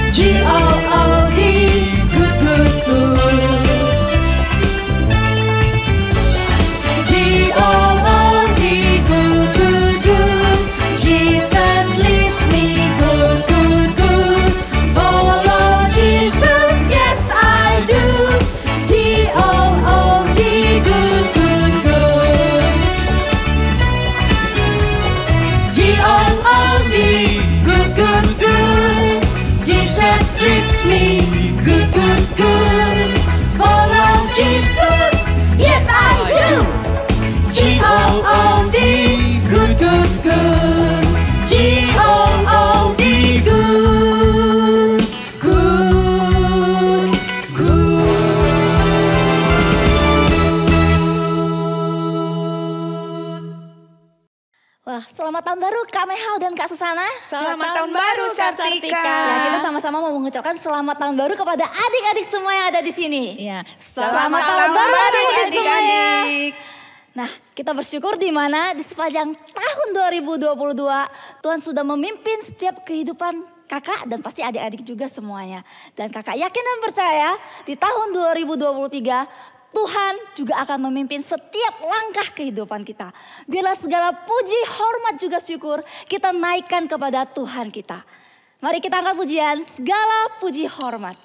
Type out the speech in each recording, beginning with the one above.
G-O-O-D, good, good, good. G-O-O-D, good, good, good. Jesus leads me, good, good, good. Follow Jesus, yes I do. G-O-O-D, good, good, good. G-O-O-D, good, good, good. Jesus leads me, good, good, good. Follow Jesus, yes I do. G-O-O-D, good, good, good. G-O-O-D, good, good, good. Wah, selamat tahun baru Kak Mehau dan Kak Susana. Selamat tahun baru Kak Sartika. Ya, kita sama-sama mau mengucapkan selamat tahun baru kepada adik-adik semua yang ada di sini. Ya, Selamat tahun baru adik-adik semuanya. Nah, kita bersyukur di mana di sepanjang tahun 2022 Tuhan sudah memimpin setiap kehidupan kakak dan pasti adik-adik juga semuanya. Dan kakak yakin dan percaya di tahun 2023 Tuhan juga akan memimpin setiap langkah kehidupan kita. Biarlah segala puji, hormat juga syukur kita naikkan kepada Tuhan kita. Mari kita angkat pujian, segala puji hormat.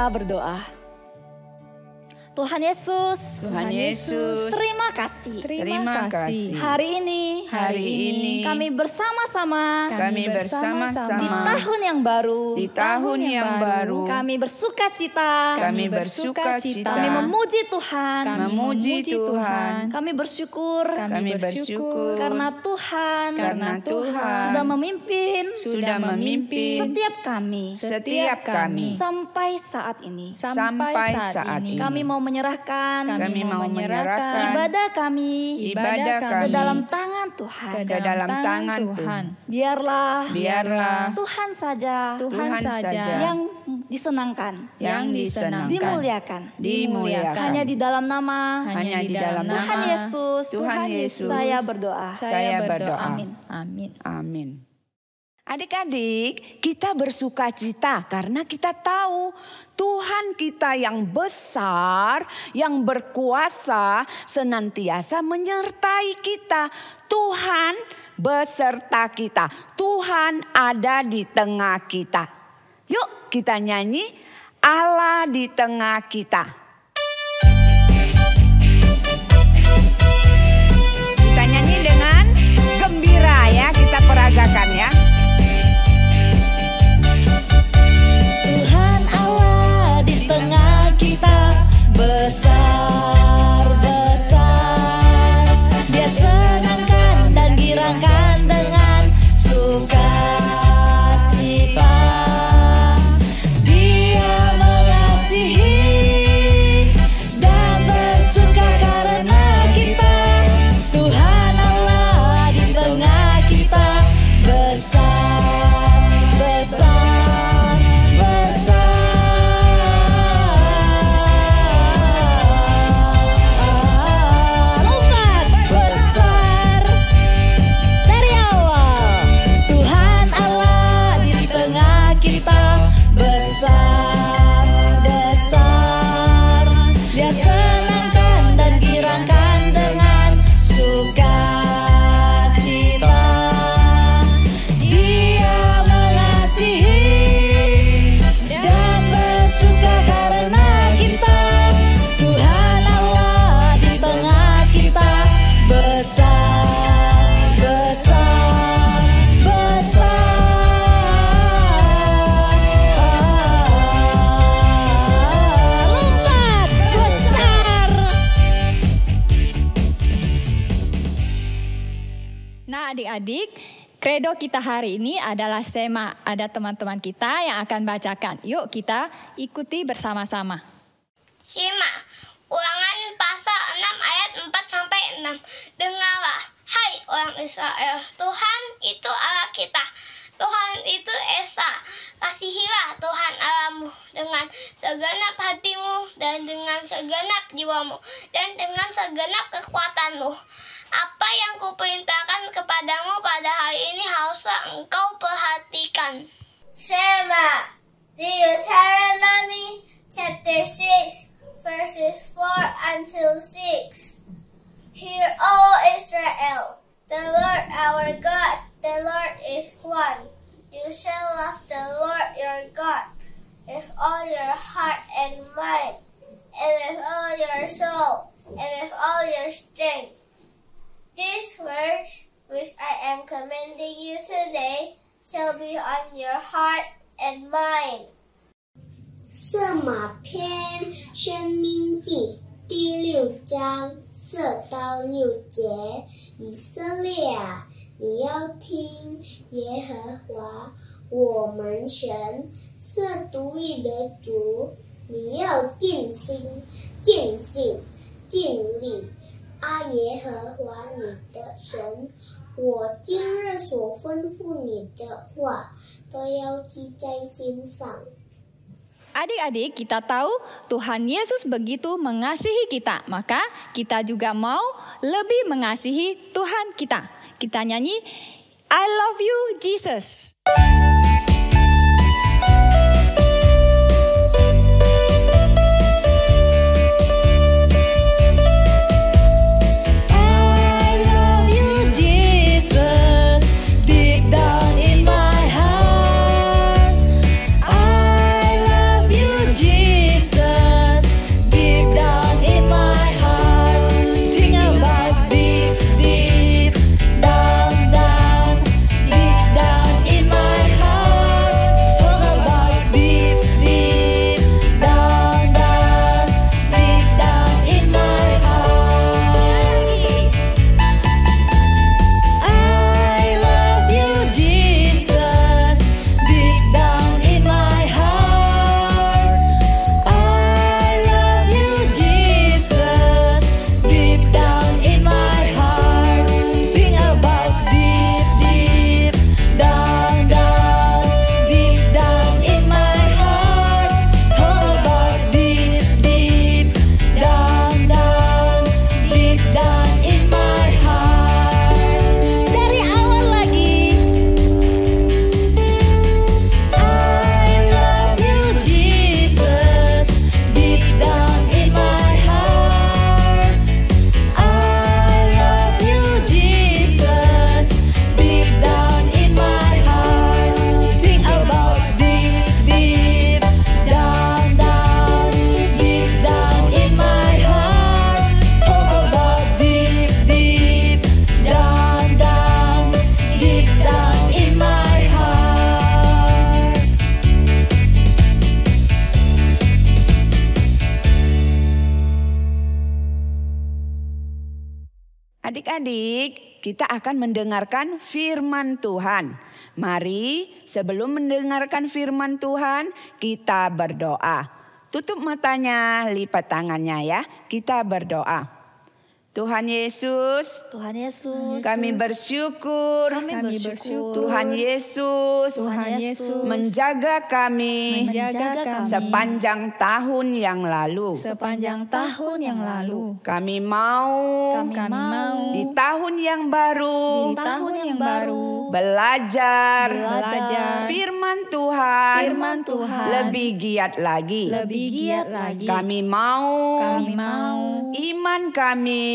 Berdoa. Tuhan Yesus, terima kasih. Terima kasih. Hari ini kami bersama-sama di tahun yang baru. Kami bersuka cita. Kami memuji Tuhan. Kami bersyukur. Karena Tuhan sudah memimpin setiap kami. Sampai saat ini. Kami mau menyerahkan Kami mau menyerahkan ibadah kami ke dalam tangan Tuhan. ke dalam tangan Tuhan. Biarlah Tuhan saja yang disenangkan, dimuliakan. Hanya di dalam nama Tuhan Yesus, saya berdoa. Amin. Adik-adik, kita bersuka cita karena kita tahu Tuhan kita yang besar, yang berkuasa, senantiasa menyertai kita. Tuhan beserta kita. Tuhan ada di tengah kita. Yuk kita nyanyi Allah di tengah kita. Kita nyanyi dengan gembira ya, kita peragakan ya. Tuhan Allah di tengah kita, besar, Dia senangkan dan girangkan dengan sukacita. Dia mengasihi dan bersuka karena kita. Tuhan Allah di tengah kita, besar, lompat besar dari awal. Tuhan Allah di tengah kita, besar, Dia senangkan dan girangkan dengan sukacita. Dia mengasihi dan bersuka karena kita. Tuhan Allah di tengah kita, besar, lompat besar. Nah adik-adik, kredo kita hari ini adalah Sema. Ada teman-teman kita yang akan bacakan. Yuk kita ikuti bersama-sama. Shema, Ulangan pasal 6 ayat 4-6. Dengarlah, hai orang Israel, Tuhan itu Allah kita. Tuhan itu Esa. Kasihilah Tuhan Allahmu dengan segenap hatimu dan dengan segenap jiwamu dan dengan segenap kekuatanmu. Apa yang kuperintahkan kepadamu pada hari ini haruslah engkau perhatikan. Shema, Deuteronomy chapter 6, verses 4 until 6. Hear, O Israel, the Lord our God, the Lord is one. You shall love the Lord your God with all your heart and mind, and with all your soul, and with all your strength. This verse, which I am commanding you today, shall be on your heart and mind. 色马篇申命记第6章4到6节，以色列啊，你要听耶和华我们神是独一的主，你要尽心、尽性、尽力爱耶和华你的神。我今日所吩咐你的话，都要记在心上。 Adik-adik, kita tahu Tuhan Yesus begitu mengasihi kita, maka kita juga mau lebih mengasihi Tuhan kita. Kita nyanyi, I love you Jesus. Deep down in my heart. Adik-adik, kita akan mendengarkan firman Tuhan. Mari sebelum mendengarkan firman Tuhan, kita berdoa. Tutup matanya, lipat tangannya ya. Kita berdoa. Tuhan Yesus, Tuhan Yesus, kami bersyukur. kami bersyukur. Tuhan Yesus, Tuhan Yesus menjaga kami menjaga kami sepanjang tahun yang lalu. Sepanjang tahun yang lalu. Kami mau Kami mau di tahun yang baru di tahun yang baru belajar Firman firman Tuhan lebih giat lagi. Lebih giat lagi. Kami mau Kami mau iman kami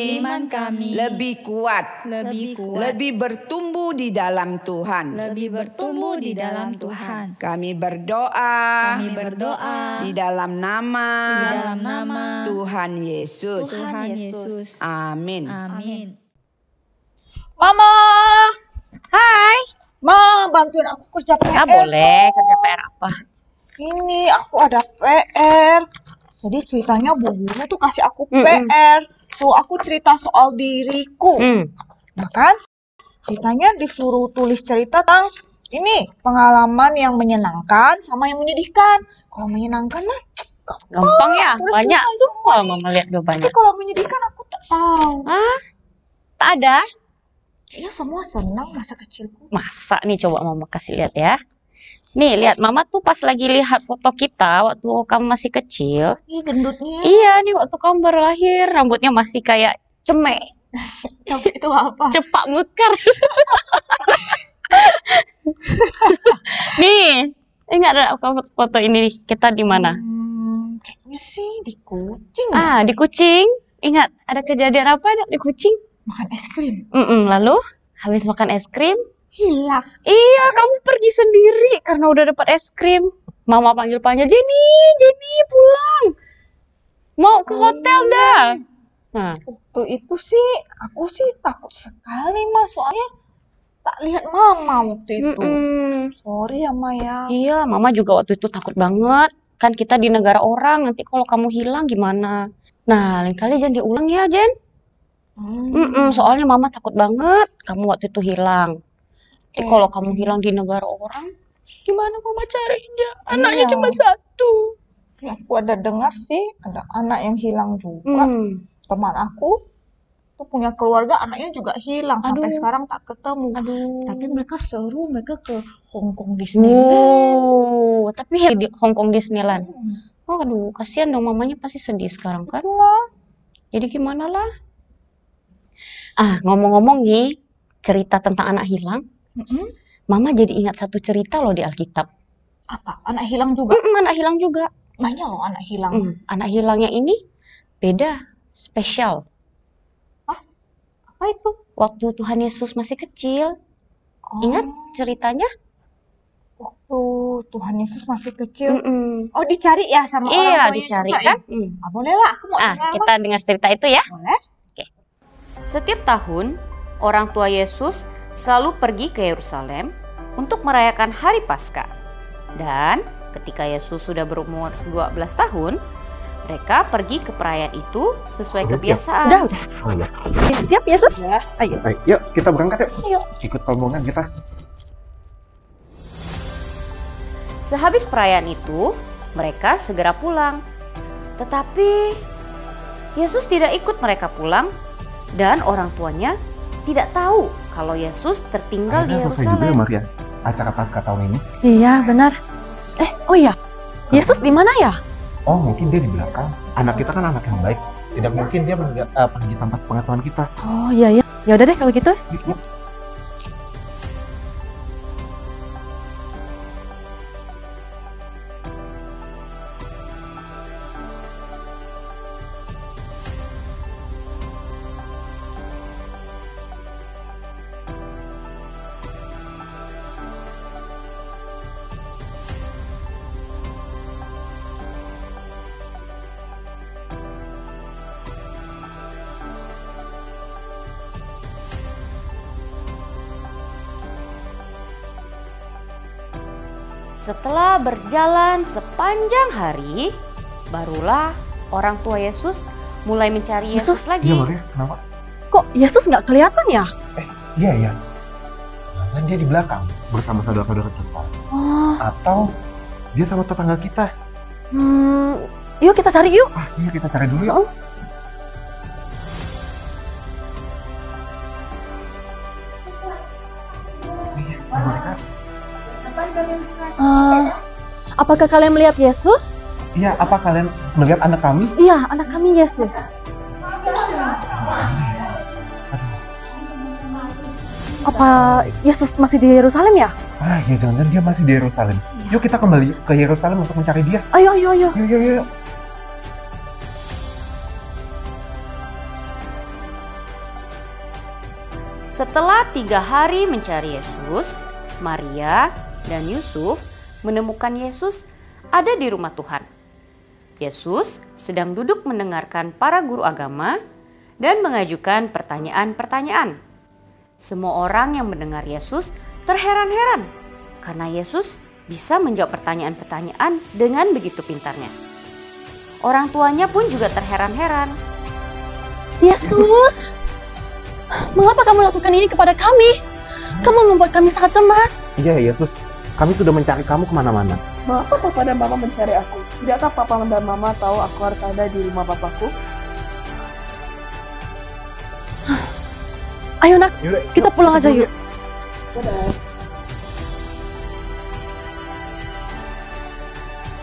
lebih kuat, lebih bertumbuh di dalam Tuhan. lebih bertumbuh di dalam Tuhan. Kami berdoa Berdoa di dalam nama Tuhan Yesus. Tuhan Yesus. Amin. Amin. Mama, Hai. Ma, bantuin aku kerja PR. Boleh. Kerja PR apa? Ini aku ada PR. Jadi ceritanya Bu Guru tuh kasih aku PR. Suruh aku cerita soal diriku. Nah kan, ceritanya disuruh tulis cerita tentang ini pengalaman yang menyenangkan sama yang menyedihkan. Kalau menyenangkan mah Gampang ya? udah Banyak selesai tuh. semua. Mama lihat jawabannya. Tapi kalau menyedihkan aku tak tahu. Tak ada. Ya semua senang masa kecilku. Masa nih, coba Mama kasih lihat ya. Nih, lihat Mama tuh pas lagi lihat foto kita waktu kamu masih kecil. Ih, gendutnya. Iya, nih waktu kamu baru lahir, rambutnya masih kayak cemek. Tapi itu apa? Cepak mekar. Nih, ingat ada foto ini kita di mana? Kayaknya sih di Kucing. Di Kucing. Ingat, ada kejadian apa di Kucing? Makan es krim. Lalu, habis makan es krim, Hilang. iya, kamu pergi sendiri karena udah dapat es krim. Mama panggil-panggil, Jenny, pulang. Mau ke hotel dah. Nah, Waktu itu sih, aku sih takut sekali, Ma. Soalnya tak lihat Mama waktu itu. Sorry ya, Ma ya. iya, Mama juga waktu itu takut banget. Kan kita di negara orang, nanti kalau kamu hilang gimana? Nah, lain kali jangan diulang ya, Jen. Soalnya Mama takut banget kamu waktu itu hilang. Nanti kalau kamu hilang di negara orang, gimana Mama carinya? Anaknya cuma satu. Ya, aku ada dengar sih, ada anak yang hilang juga. Teman aku tuh punya keluarga, anaknya juga hilang. Sampai sekarang tak ketemu. Tapi mereka seru, mereka ke Hong Kong Disneyland. Tapi di Hong Kong Disneyland. Aduh, kasihan dong, mamanya pasti sedih sekarang kan? Itulah. Jadi gimana lah? Ngomong-ngomong nih, cerita tentang anak hilang. Mama jadi ingat satu cerita loh di Alkitab. Apa? Anak hilang juga? Anak hilang juga. Banyak loh anak hilang. Anak hilangnya ini beda, spesial. Apa itu? Waktu Tuhan Yesus masih kecil. Ingat ceritanya? Waktu Tuhan Yesus masih kecil. Oh, dicari ya sama orang Iya, tuanya dicari juga kan? ya? Boleh lah, aku mau dengar. Kita dengar cerita itu ya. Boleh? Setiap tahun, orang tua Yesus selalu pergi ke Yerusalem untuk merayakan Hari Paskah. Dan ketika Yesus sudah berumur 12 tahun, mereka pergi ke perayaan itu sesuai kebiasaan. Udah. Siap Yesus? Ayo. Yuk, kita berangkat yuk. Ikut rombongan kita. Sehabis perayaan itu, mereka segera pulang. Tetapi Yesus tidak ikut mereka pulang dan orang tuanya tidak tahu kalau Yesus tertinggal di Selesai juga ya, Yerusalem. Maria, acara Paskah tahun ini. Iya, benar. Oh iya. Yesus di mana ya? Oh, mungkin dia di belakang. Anak kita kan anak yang baik. Tidak mungkin dia pergi tanpa sepengetahuan kita. Oh iya ya. Ya udah deh kalau gitu. Yuk. Setelah berjalan sepanjang hari, barulah orang tua Yesus mulai mencari Yesus lagi. Iya, Maria, kenapa? kok Yesus nggak kelihatan ya? Iya ya. Kan dia di belakang bersama saudara-saudara kita. Oh. Atau dia sama tetangga kita. Yuk kita cari yuk. Iya kita cari dulu yuk. Apakah kalian melihat Yesus? Iya, apa kalian melihat anak kami? Iya, anak kami Yesus. Apa Yesus masih di Yerusalem ya? Ya jangan-jangan dia masih di Yerusalem. Yuk kita kembali ke Yerusalem untuk mencari dia. Ayo. Yuk. Setelah 3 hari mencari Yesus, Maria dan Yusuf menemukan Yesus ada di rumah Tuhan. Yesus sedang duduk mendengarkan para guru agama dan mengajukan pertanyaan-pertanyaan. Semua orang yang mendengar Yesus terheran-heran karena Yesus bisa menjawab pertanyaan-pertanyaan dengan begitu pintarnya. Orang tuanya pun juga terheran-heran. Yesus, mengapa kamu lakukan ini kepada kami? Kamu membuat kami sangat cemas. Iya Yesus, kami sudah mencari kamu kemana-mana. Mengapa Papa dan Mama mencari aku? Tidakkah Papa dan Mama tahu aku harus ada di rumah Papaku? Ayo nak, kita pulang aja yuk.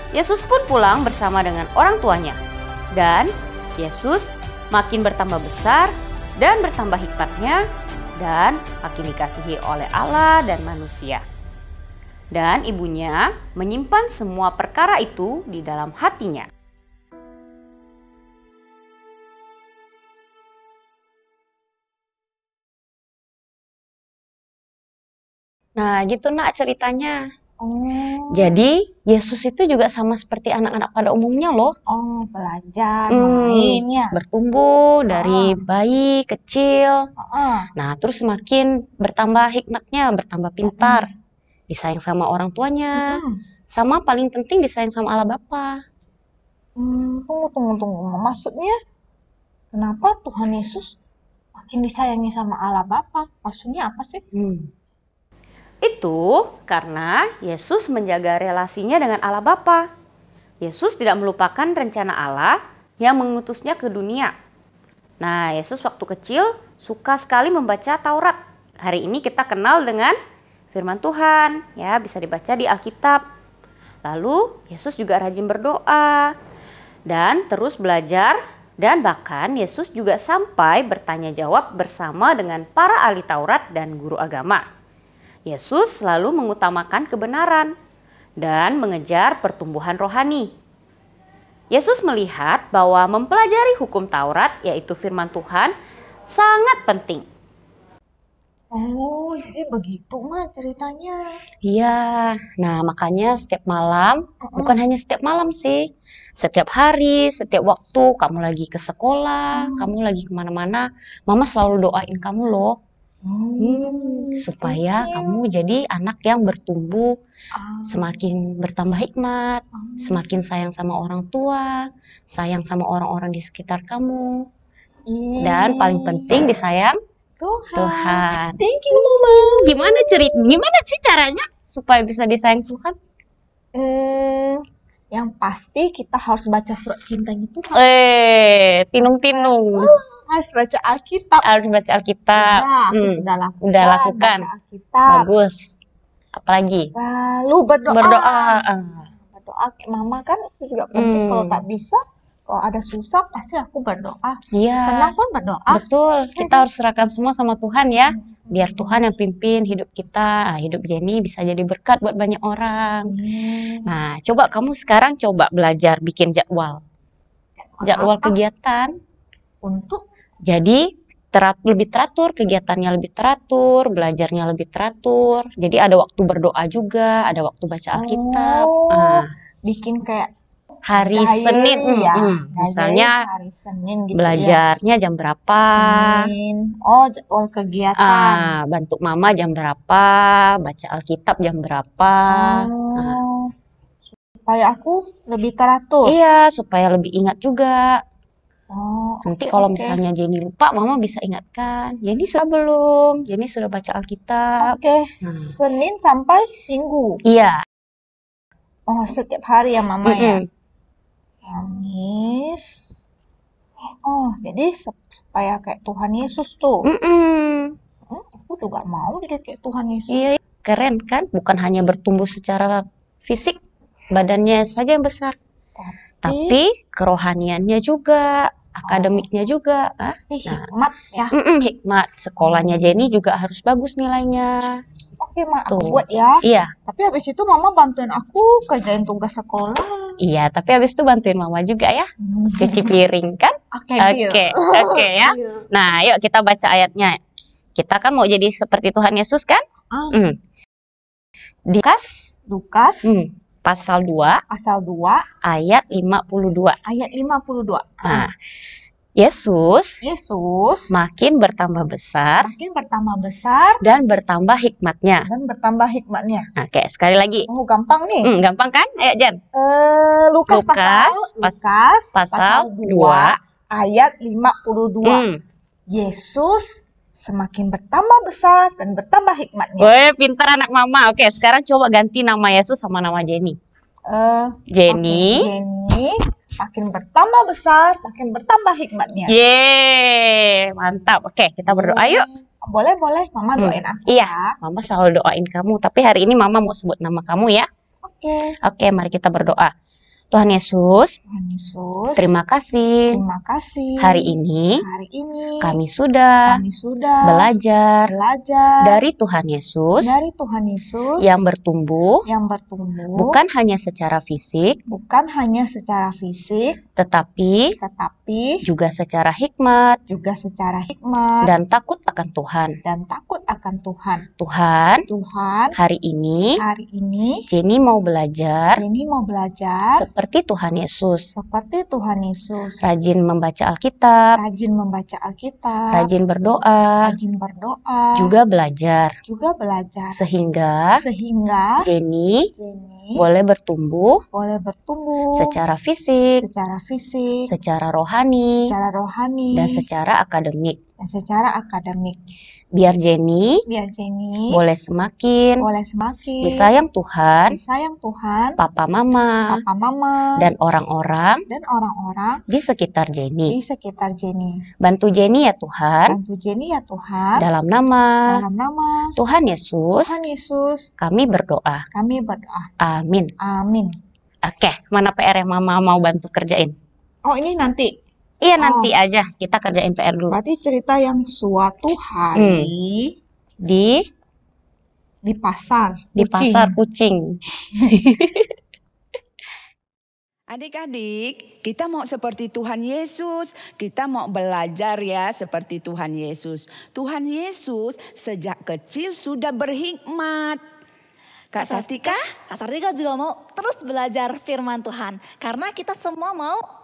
Yesus pun pulang bersama dengan orang tuanya. Dan Yesus makin bertambah besar dan bertambah hikmatnya dan makin dikasihi oleh Allah dan manusia. Dan ibunya menyimpan semua perkara itu di dalam hatinya. Nah gitu nak ceritanya. Jadi Yesus itu juga sama seperti anak-anak pada umumnya loh. Belajar, main ya. Bertumbuh dari bayi kecil. Nah terus semakin bertambah hikmatnya, bertambah pintar. Disayang sama orang tuanya. Sama paling penting disayang sama Allah Bapa. Tunggu. Maksudnya kenapa Tuhan Yesus makin disayangi sama Allah Bapa? Maksudnya apa sih? Itu karena Yesus menjaga relasinya dengan Allah Bapa. Yesus tidak melupakan rencana Allah yang mengutusnya ke dunia. Nah, Yesus waktu kecil suka sekali membaca Taurat. Hari ini kita kenal dengan firman Tuhan, ya bisa dibaca di Alkitab. Lalu Yesus juga rajin berdoa dan terus belajar, dan bahkan Yesus juga sampai bertanya jawab bersama dengan para ahli Taurat dan guru agama. Yesus selalu mengutamakan kebenaran dan mengejar pertumbuhan rohani. Yesus melihat bahwa mempelajari hukum Taurat, yaitu firman Tuhan, sangat penting. Oh, jadi begitu mah ceritanya. Iya, nah makanya setiap malam, bukan hanya setiap malam sih, setiap hari, setiap waktu kamu lagi ke sekolah, kamu lagi kemana-mana, Mama selalu doain kamu loh. Supaya kamu jadi anak yang bertumbuh, semakin bertambah hikmat, semakin sayang sama orang tua, sayang sama orang-orang di sekitar kamu, dan paling penting disayang Tuhan. Thank you Mama. Gimana sih caranya supaya bisa disayang Tuhan? Yang pasti kita harus baca surat cintanya Tuhan. Tinung-tinung. Harus baca Alkitab. Udah lakukan. Baca Alkitab. Bagus. Apalagi? Lalu berdoa. Berdoa kayak Mama kan itu juga penting. Kalau tak bisa, kalau ada susah pasti aku berdoa. Iya. Senang pun berdoa. Betul. Kita harus serahkan semua sama Tuhan ya. Biar Tuhan yang pimpin hidup kita. Nah, hidup Jenny bisa jadi berkat buat banyak orang. Nah, coba kamu sekarang belajar bikin jadwal. Jadwal kegiatan. Untuk? Jadi lebih teratur, kegiatannya lebih teratur, belajarnya lebih teratur. Jadi ada waktu berdoa juga, ada waktu baca Alkitab. Bikin kayak hari Senin, misalnya hari Senin gitu belajarnya jam berapa? Senin. Jadwal kegiatan. Bantu Mama jam berapa? Baca Alkitab jam berapa? Supaya aku lebih teratur. Iya, supaya lebih ingat juga. Oh, Nanti oke, kalau oke. misalnya Jenny lupa, Mama bisa ingatkan. Jenny sudah belum? Jenny sudah baca Alkitab? Oke, Senin sampai Minggu. Iya. Oh, setiap hari ya Mama ya. Mm-mm. Kamis. Oh, jadi supaya kayak Tuhan Yesus tuh. Mm-mm. Aku juga mau jadi kayak Tuhan Yesus. Iya, keren kan? Bukan hanya bertumbuh secara fisik, badannya saja yang besar. Tapi kerohaniannya juga, akademiknya juga. Hikmat ya. Hikmat. Sekolahnya Jenny juga harus bagus nilainya. Oke, Ma, aku Tuh. buat ya. Iya. Tapi habis itu Mama bantuin aku kerjain tugas sekolah. Iya, tapi habis itu bantuin Mama juga ya. Cuci piring kan? Oke, Oke ya. Nah, yuk kita baca ayatnya. Kita kan mau jadi seperti Tuhan Yesus kan? Di Lukas pasal 2 ayat 52. Ayat 52. Nah, Yesus makin bertambah besar dan bertambah hikmatnya. Oke, sekali lagi. Oh, gampang nih. Gampang kan? Ayo, Jan. Lukas pasal 2 ayat 52. Yesus semakin bertambah besar dan bertambah hikmatnya. Woi, pintar anak Mama. Oke, sekarang coba ganti nama Yesus sama nama Jenny. Jenny. Jenny makin bertambah besar, makin bertambah hikmatnya. Yeay, mantap. Oke, kita berdoa yuk. Boleh. Mama doain aku. Iya, Mama selalu doain kamu. Tapi hari ini Mama mau sebut nama kamu ya. Oke, mari kita berdoa. Tuhan Yesus, terima kasih. Hari ini kami sudah belajar dari Tuhan Yesus yang bertumbuh bukan hanya secara fisik, tetapi juga secara hikmat dan takut akan Tuhan. Tuhan, hari ini Jenny mau belajar seperti Tuhan Yesus. Rajin membaca Alkitab. Rajin berdoa. Juga belajar. Sehingga Jenny boleh bertumbuh secara fisik, secara rohani, dan secara akademik. Biar Jenny boleh semakin disayang Tuhan, Papa Mama, dan orang-orang di sekitar Jenny. Bantu Jenny ya Tuhan. Dalam nama Tuhan Yesus, kami berdoa. Amin. Oke, mana PR yang Mama mau bantu kerjain? Oh, ini nanti. Iya, nanti aja kita kerjain PR dulu. Berarti cerita yang suatu hari di pasar. Di pasar kucing. Adik-adik, kita mau seperti Tuhan Yesus. Kita mau belajar ya seperti Tuhan Yesus. Tuhan Yesus sejak kecil sudah berhikmat. Kak Sartika? Kak Sartika juga mau terus belajar firman Tuhan. Karena kita semua mau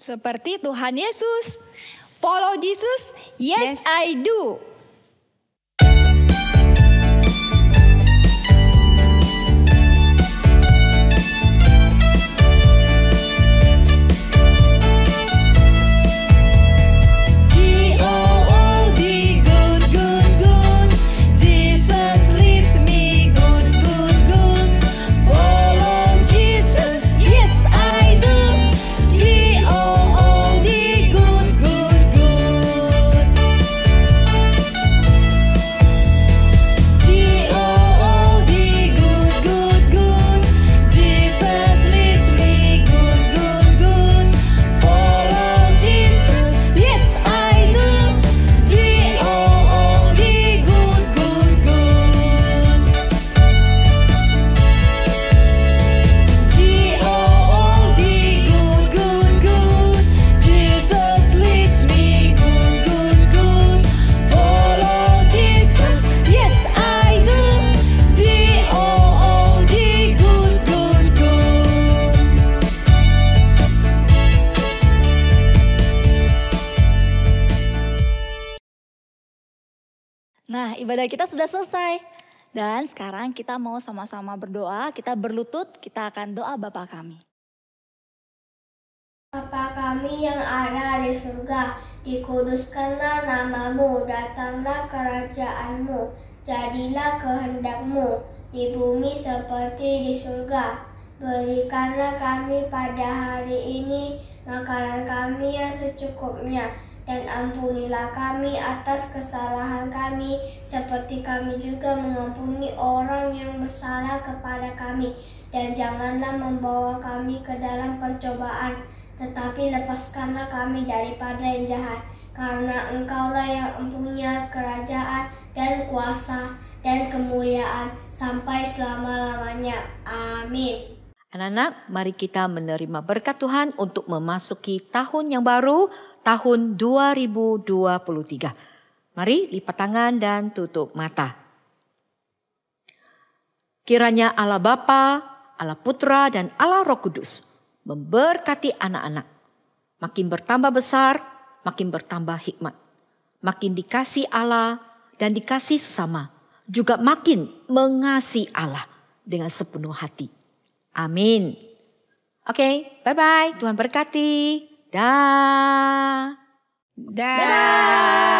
seperti Tuhan Yesus. Follow Jesus? Yes, I do. Nah, ibadah kita sudah selesai. Dan sekarang kita mau sama-sama berdoa, kita berlutut, kita akan doa Bapa kami. Bapa kami yang ada di surga, dikuduskanlah namamu, datanglah kerajaanmu, jadilah kehendakmu di bumi seperti di surga. Berikanlah kami pada hari ini makanan kami yang secukupnya, dan ampunilah kami atas kesalahan kami, seperti kami juga mengampuni orang yang bersalah kepada kami. Dan janganlah membawa kami ke dalam percobaan, tetapi lepaskanlah kami daripada yang jahat. Karena Engkaulah yang mempunyai kerajaan dan kuasa dan kemuliaan sampai selama-lamanya. Amin. Anak-anak, mari kita menerima berkat Tuhan untuk memasuki tahun yang baru, tahun 2023. Mari lipat tangan dan tutup mata. Kiranya Allah Bapa, Allah Putra, dan Allah Roh Kudus memberkati anak-anak. Makin bertambah besar, makin bertambah hikmat. Makin dikasih Allah dan dikasih sesama. Juga makin mengasihi Allah dengan sepenuh hati. Amin. Oke, bye-bye. Tuhan berkati. Dah. Dah.